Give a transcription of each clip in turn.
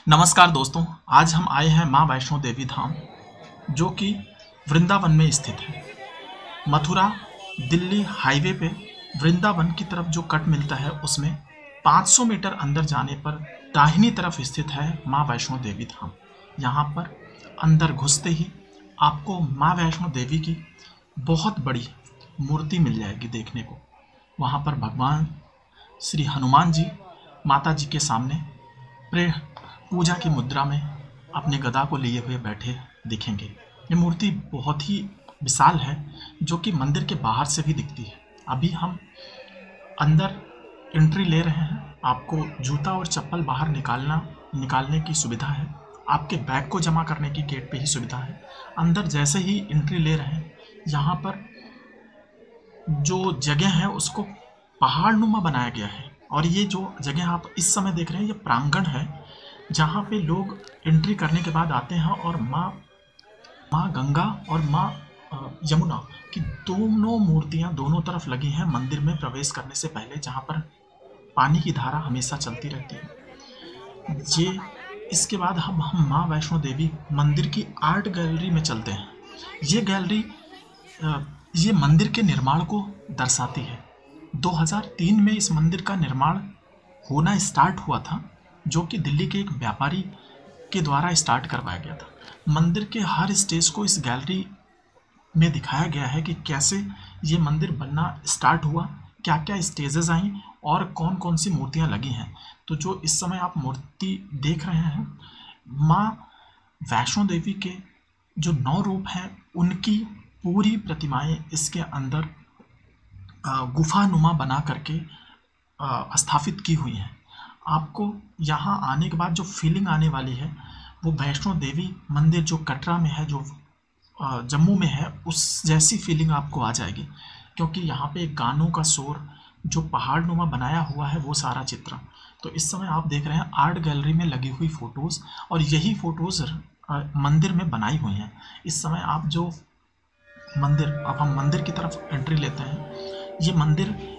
नमस्कार दोस्तों, आज हम आए हैं माँ वैष्णो देवी धाम, जो कि वृंदावन में स्थित है। मथुरा दिल्ली हाईवे पे वृंदावन की तरफ जो कट मिलता है, उसमें 500 मीटर अंदर जाने पर दाहिनी तरफ स्थित है माँ वैष्णो देवी धाम। यहाँ पर अंदर घुसते ही आपको माँ वैष्णो देवी की बहुत बड़ी मूर्ति मिल जाएगी देखने को। वहाँ पर भगवान श्री हनुमान जी माता जी के सामने पूजा की मुद्रा में अपने गदा को लिए हुए बैठे दिखेंगे। ये मूर्ति बहुत ही विशाल है, जो कि मंदिर के बाहर से भी दिखती है। अभी हम अंदर एंट्री ले रहे हैं। आपको जूता और चप्पल बाहर निकालने की सुविधा है। आपके बैग को जमा करने की गेट पे ही सुविधा है। अंदर जैसे ही एंट्री ले रहे हैं, यहाँ पर जो जगह है उसको पहाड़ नुमा बनाया गया है। और ये जो जगह आप इस समय देख रहे हैं, ये प्रांगण है, जहाँ पे लोग एंट्री करने के बाद आते हैं और माँ गंगा और माँ यमुना की दोनों मूर्तियाँ दोनों तरफ लगी हैं मंदिर में प्रवेश करने से पहले, जहाँ पर पानी की धारा हमेशा चलती रहती है। ये इसके बाद हम माँ वैष्णो देवी मंदिर की आर्ट गैलरी में चलते हैं। ये गैलरी ये मंदिर के निर्माण को दर्शाती है। 2003 में इस मंदिर का निर्माण होना स्टार्ट हुआ था, जो कि दिल्ली के एक व्यापारी के द्वारा स्टार्ट करवाया गया था। मंदिर के हर स्टेज को इस गैलरी में दिखाया गया है कि कैसे ये मंदिर बनना स्टार्ट हुआ, क्या क्या स्टेजेस आई और कौन कौन सी मूर्तियां लगी हैं। तो जो इस समय आप मूर्ति देख रहे हैं, माँ वैष्णो देवी के जो 9 रूप हैं, उनकी पूरी प्रतिमाएं इसके अंदर गुफानुमा बना करके स्थापित की हुई हैं। आपको यहाँ आने के बाद जो फीलिंग आने वाली है, वो वैष्णो देवी मंदिर जो कटरा में है, जो जम्मू में है, उस जैसी फीलिंग आपको आ जाएगी। क्योंकि यहाँ पे गानों का शोर, जो पहाड़ नुमा बनाया हुआ है, वो सारा चित्र। तो इस समय आप देख रहे हैं आर्ट गैलरी में लगी हुई फ़ोटोज़, और यही फ़ोटोज़ मंदिर में बनाई हुई हैं। इस समय आप जो अब हम मंदिर की तरफ एंट्री लेते हैं। ये मंदिर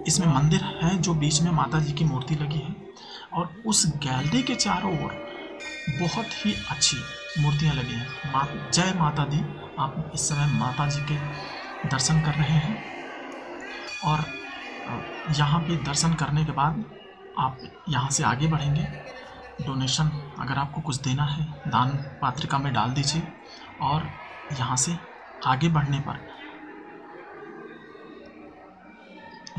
इसमें मंदिर है जो बीच में माता जी की मूर्ति लगी है, और उस गैलरी के चारों ओर बहुत ही अच्छी मूर्तियां लगी हैं। जय माता दी। आप इस समय माता जी के दर्शन कर रहे हैं, और यहाँ पे दर्शन करने के बाद आप यहाँ से आगे बढ़ेंगे। डोनेशन अगर आपको कुछ देना है, दान पात्रिका में डाल दीजिए। और यहाँ से आगे बढ़ने पर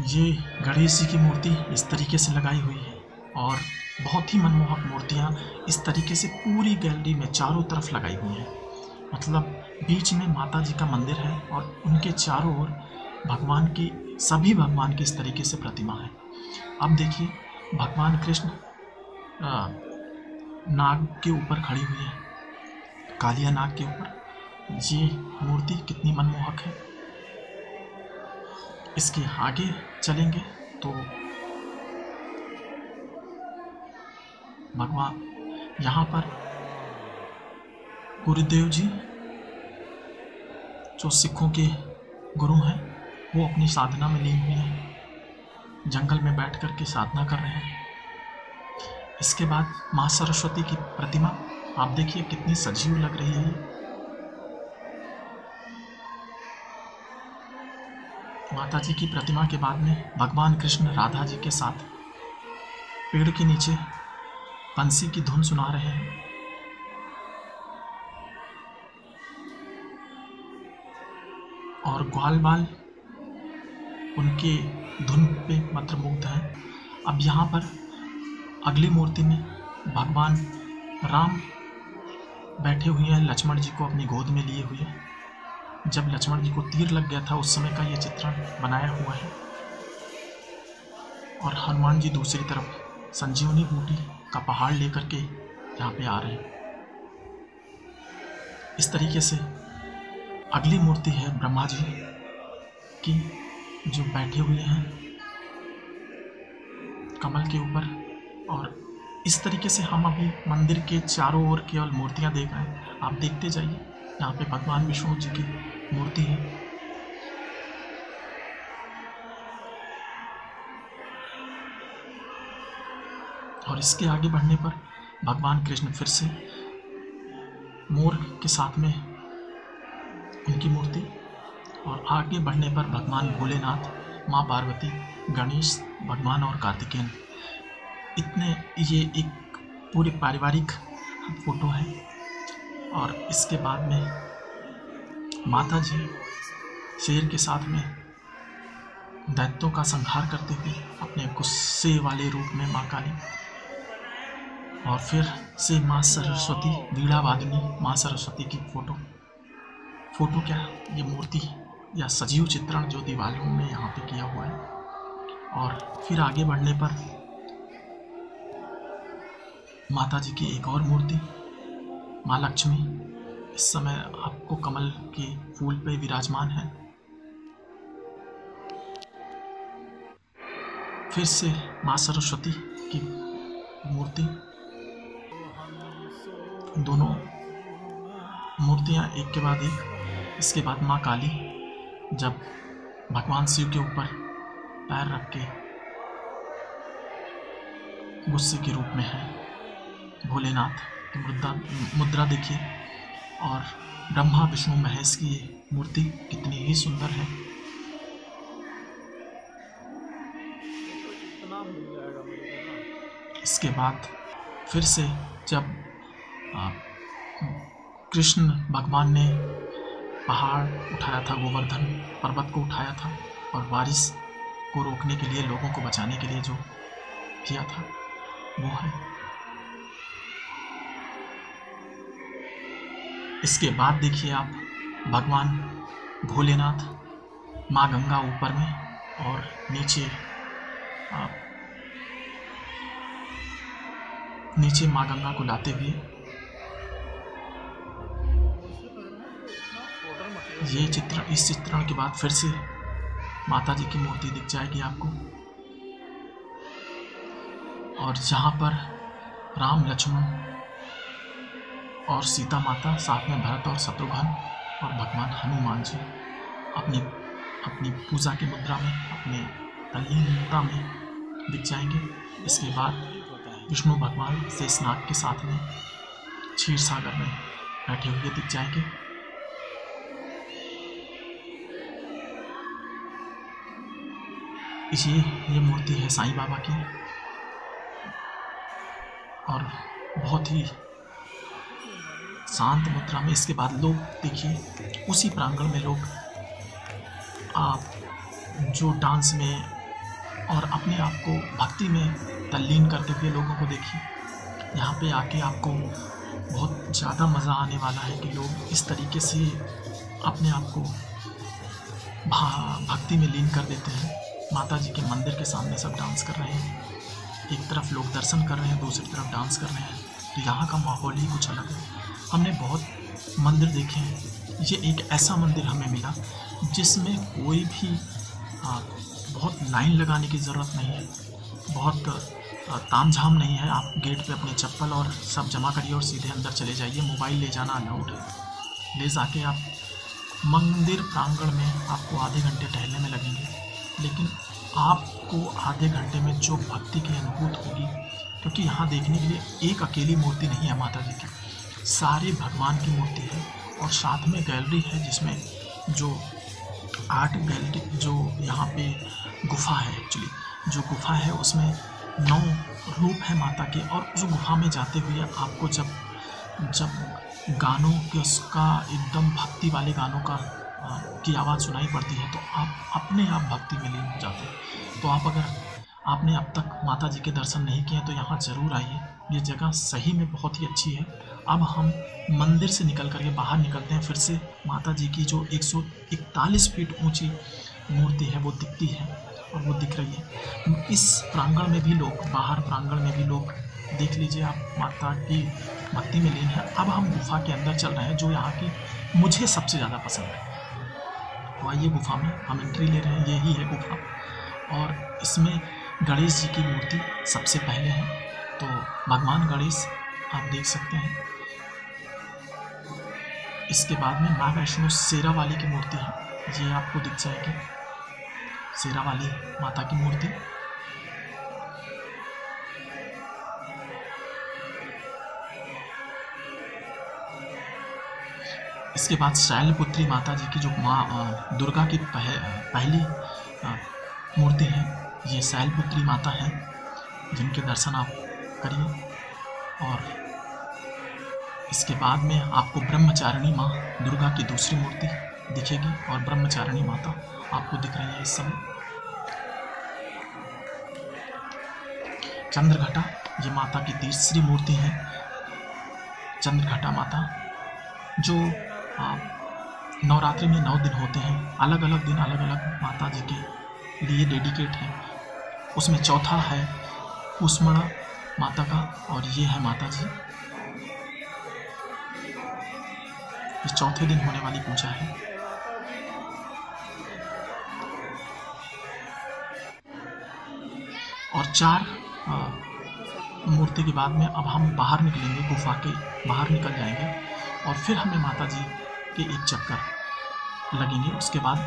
ये गणेश जी की मूर्ति इस तरीके से लगाई हुई है, और बहुत ही मनमोहक मूर्तियाँ इस तरीके से पूरी गैलरी में चारों तरफ लगाई हुई हैं। मतलब बीच में माता जी का मंदिर है, और उनके चारों ओर सभी भगवान की इस तरीके से प्रतिमा है। अब देखिए, भगवान कृष्ण नाग के ऊपर खड़ी हुई है, कालिया नाग के ऊपर। ये मूर्ति कितनी मनमोहक है। इसके आगे चलेंगे तो भगवान यहाँ पर गुरुदेव जी, जो सिखों के गुरु हैं, वो अपनी साधना में लीन हुए हैं, जंगल में बैठ कर के साधना कर रहे हैं। इसके बाद माँ सरस्वती की प्रतिमा आप देखिए कितनी सजीव लग रही है। माता जी की प्रतिमा के बाद में भगवान कृष्ण राधा जी के साथ पेड़ के नीचे बंसी की धुन सुना रहे हैं, और ग्वाल बाल उनके धुन पे मंत्रमुग्ध हैं। अब यहाँ पर अगली मूर्ति में भगवान राम बैठे हुए हैं, लक्ष्मण जी को अपनी गोद में लिए हुए। जब लक्ष्मण जी को तीर लग गया था, उस समय का ये चित्रण बनाया हुआ है। और हनुमान जी दूसरी तरफ संजीवनी बूटी का पहाड़ लेकर के यहाँ पे आ रहे हैं। इस तरीके से अगली मूर्ति है ब्रह्मा जी की, जो बैठे हुए हैं कमल के ऊपर। और इस तरीके से हम अभी मंदिर के चारों ओर केवल मूर्तियां देख रहे हैं। आप देखते जाइए, यहाँ पे भगवान विष्णु जी की मूर्ति है। और इसके आगे बढ़ने पर भगवान कृष्ण फिर से मोर के साथ में उनकी मूर्ति, और आगे बढ़ने पर भगवान भोलेनाथ, माँ पार्वती, गणेश भगवान और कार्तिकेय, इतने, ये एक पूरी पारिवारिक फोटो है। और इसके बाद में माता जी शेर के साथ में दैत्यों का संहार करते हुए अपने गुस्से वाले रूप में माँ काली, और फिर से माँ सरस्वती, वीणा वादिनी माँ सरस्वती की फोटो क्या, ये मूर्ति या सजीव चित्रण जो दीवारों में यहाँ पे किया हुआ है। और फिर आगे बढ़ने पर माता जी की एक और मूर्ति, माँ लक्ष्मी, इस समय आपको कमल के फूल पे विराजमान है। फिर से माँ सरस्वती की मूर्ति, दोनों मूर्तियाँ एक के बाद एक। इसके बाद माँ काली, जब भगवान शिव के ऊपर पैर रख के गुस्से के रूप में है। भोलेनाथ की मुद्रा देखिए, और ब्रह्मा विष्णु महेश की ये मूर्ति कितनी ही सुंदर है। इसके बाद फिर से जब कृष्ण भगवान ने पहाड़ उठाया था, गोवर्धन पर्वत को उठाया था, और बारिश को रोकने के लिए, लोगों को बचाने के लिए जो किया था वो है। इसके बाद देखिए आप भगवान भोलेनाथ, माँ गंगा ऊपर में, और नीचे माँ गंगा को लाते हुए ये चित्र। इस चित्रण के बाद फिर से माता जी की मूर्ति दिख जाएगी आपको, और जहाँ पर राम, लक्ष्मण और सीता माता, साथ में भरत और शत्रुघ्न और भगवान हनुमान जी अपनी पूजा की मुद्रा में, अपने तल्लीनता में दिख जाएंगे। इसके बाद विष्णु भगवान शेषनाग के साथ में क्षीर सागर में बैठे हुए दिख जाएंगे। ये मूर्ति है साईं बाबा की, और बहुत ही शांत मुद्रा में। इसके बाद लोग देखिए उसी प्रांगण में लोग जो डांस में और अपने आप को भक्ति में तल्लीन करते हुए लोगों को देखिए। यहाँ पे आके आपको बहुत ज़्यादा मज़ा आने वाला है कि लोग इस तरीके से अपने आप को भक्ति में लीन कर देते हैं। माता जी के मंदिर के सामने सब डांस कर रहे हैं, एक तरफ लोग दर्शन कर रहे हैं, दूसरी तरफ डांस कर रहे हैं। तो यहाँ का माहौल ही कुछ अलग है। हमने बहुत मंदिर देखे हैं, ये एक ऐसा मंदिर हमें मिला जिसमें कोई भी बहुत लाइन लगाने की ज़रूरत नहीं है, बहुत तामझाम नहीं है। आप गेट पे अपनी चप्पल और सब जमा करिए और सीधे अंदर चले जाइए। मोबाइल ले जाना अलाउड है। ले जाके आप मंदिर प्रांगण में आपको आधे घंटे टहलने में लगेंगे, लेकिन आपको आधे घंटे में जो भक्ति की अनुभूति होगी, क्योंकि यहाँ देखने के लिए एक अकेली मूर्ति नहीं है माता जी की, सारे भगवान की मूर्ति है। और साथ में गैलरी है जिसमें जो आर्ट गैलरी, जो यहाँ पे गुफा है, एक्चुअली जो गुफा है उसमें 9 रूप है माता के। और उस गुफा में जाते हुए आपको जब गानों के उसका एकदम भक्ति वाले गानों की आवाज़ सुनाई पड़ती है तो आप अपने आप भक्ति में लीन हो जाते हैं। तो आप अगर आपने अब तक माता जी के दर्शन नहीं किए तो यहाँ ज़रूर आइए, ये जगह सही में बहुत ही अच्छी है। अब हम मंदिर से निकल करके बाहर निकलते हैं। फिर से माता जी की जो 141 फीट ऊंची मूर्ति है वो दिखती है, और वो दिख रही है। इस प्रांगण में भी लोग, बाहर प्रांगण में भी लोग, देख लीजिए आप, माता की भक्ति में लीन है। अब हम गुफा के अंदर चल रहे हैं, जो यहाँ की मुझे सबसे ज़्यादा पसंद है। तो आइए गुफा में हम एंट्री ले रहे हैं। यही है गुफा, और इसमें गणेश जी की मूर्ति सबसे पहले है। तो भगवान गणेश आप देख सकते हैं। इसके बाद में माँ वैष्णो शेरा वाली की मूर्ति है, ये आपको दिख जाएगी, शेरा वाली माता की मूर्ति। इसके बाद शैलपुत्री माता जी की जो माँ दुर्गा की पहली मूर्ति है, ये शैलपुत्री माता है, जिनके दर्शन आप करिए। और इसके बाद में आपको ब्रह्मचारिणी माँ दुर्गा की दूसरी मूर्ति दिखेगी, और ब्रह्मचारिणी माता आपको दिख रही है इस समय। चंद्रघटा ये माता की तीसरी मूर्ति है, चंद्रघटा माता, जो नवरात्रि में 9 दिन होते हैं, अलग अलग दिन अलग अलग माता जी के लिए डेडिकेट है। उसमें चौथा है कुसुमड़ा माता का, और ये है माता जी, ये चौथे दिन होने वाली पूजा है। और 4 मूर्ति के बाद में अब हम बाहर निकलेंगे, गुफा के बाहर निकल जाएंगे, और फिर हमें माता जी के एक चक्कर लगेंगे। उसके बाद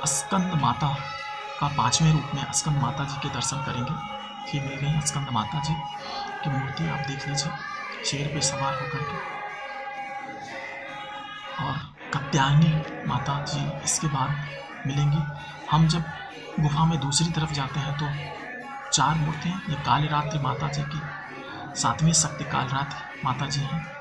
स्कंद माता का 5वें रूप में स्कंद माता जी के दर्शन करेंगे। ये मिल गई स्कंद माता जी की मूर्ति, आप देख लीजिए, शेर पे सवार होकर के। और कात्यायनी माता जी इसके बाद मिलेंगी। हम जब गुफा में दूसरी तरफ जाते हैं तो 4 मूर्तियाँ, ये कालरात्रि माता जी की 7वीं शक्ति कालरात्रि माता जी हैं।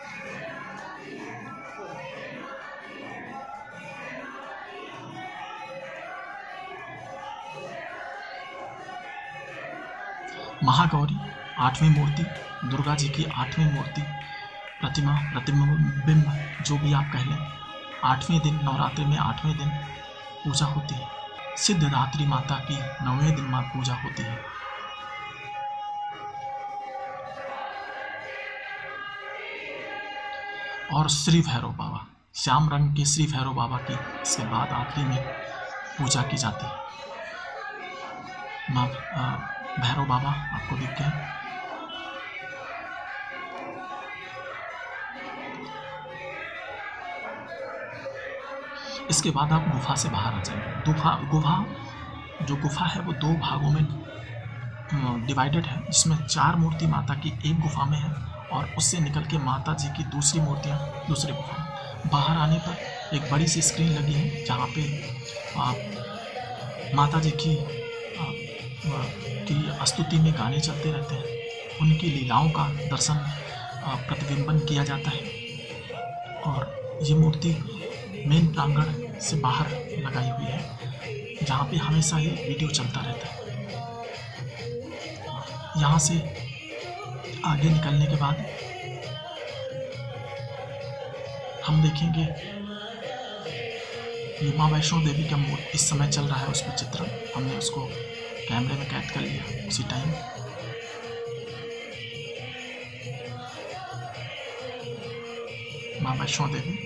महागौरी 8वीं मूर्ति, दुर्गा जी की 8वीं मूर्ति, प्रतिबिंब जो भी आप कह लें, 8वें दिन, नवरात्रि में 8वें दिन पूजा होती है। सिद्धदात्री माता की 9वें दिन माँ पूजा होती है। और श्री भैरव बाबा, श्याम रंग के श्री भैरव बाबा की इसके बाद आखिरी में पूजा की जाती है। माँ भैरव बाबा आपको दिख गए। इसके बाद आप गुफा से बाहर आ जाएंगे। गुफा है वो 2 भागों में डिवाइडेड है, जिसमें 4 मूर्ति माता की एक गुफा में है, और उससे निकल के माता जी की दूसरी मूर्तियाँ दूसरे गुफा में। बाहर आने पर एक बड़ी सी स्क्रीन लगी है, जहाँ पे आप माता जी की स्तुति में गाने चलते रहते हैं, उनकी लीलाओं का दर्शन प्रतिबिंबन किया जाता है। और ये मूर्ति मेन प्रांगण से बाहर लगाई हुई है, जहाँ पे हमेशा ही वीडियो चलता रहता है। यहाँ से आगे निकलने के बाद हम देखेंगे ये माँ वैष्णो देवी का मूर्ति इस समय चल रहा है, उस पर चित्रण हमने उसको कैमरे में कैद कर लिया उसी टाइम। माँ वैष्णो देवी,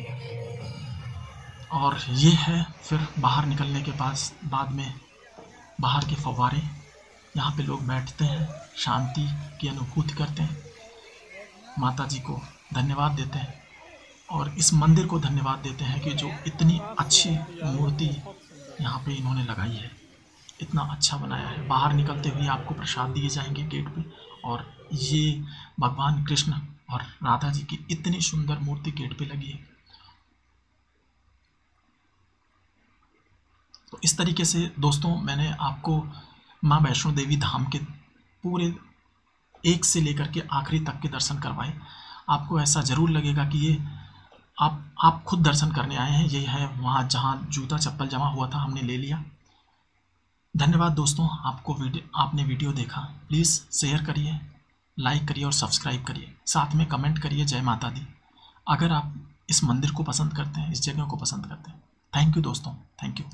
और ये है फिर बाहर निकलने के बाद में बाहर के फव्वारे। यहाँ पे लोग बैठते हैं, शांति की अनुभूति करते हैं, माता जी को धन्यवाद देते हैं, और इस मंदिर को धन्यवाद देते हैं कि जो इतनी अच्छी मूर्ति यहाँ पे इन्होंने लगाई है, इतना अच्छा बनाया है। बाहर निकलते हुए आपको प्रसाद दिए जाएंगे गेट पे, और ये भगवान कृष्ण और राधा जी की इतनी सुंदर मूर्ति गेट पे लगी है। तो इस तरीके से दोस्तों मैंने आपको माँ वैष्णो देवी धाम के पूरे 1 से लेकर के आखिरी तक के दर्शन करवाए। आपको ऐसा ज़रूर लगेगा कि ये आप खुद दर्शन करने आए हैं। ये है वहाँ जहाँ जूता चप्पल जमा हुआ था, हमने ले लिया। धन्यवाद दोस्तों, आपने वीडियो देखा। प्लीज़ शेयर करिए, लाइक करिए और सब्सक्राइब करिए, साथ में कमेंट करिए जय माता दी, अगर आप इस मंदिर को पसंद करते हैं, इस जगह को पसंद करते हैं। थैंक यू दोस्तों, थैंक यू।